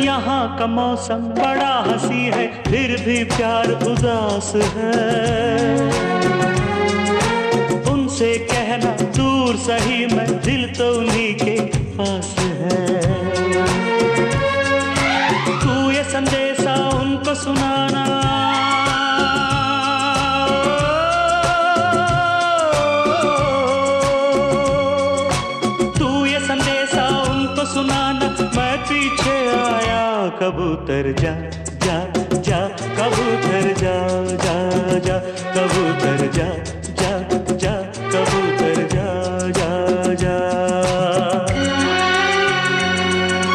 यहाँ का मौसम बड़ा हंसी है, फिर भी प्यार उदास है। उनसे कहना दूर सही, मैं दिल तो उन्हीं के पास है। तू ये संदेशा उनको सुनाना, तू ये संदेशा उनको सुनाना, मैं पीछे आया। कबूतर जा जा जा, कबूतर जा जा जा, कबूतर जा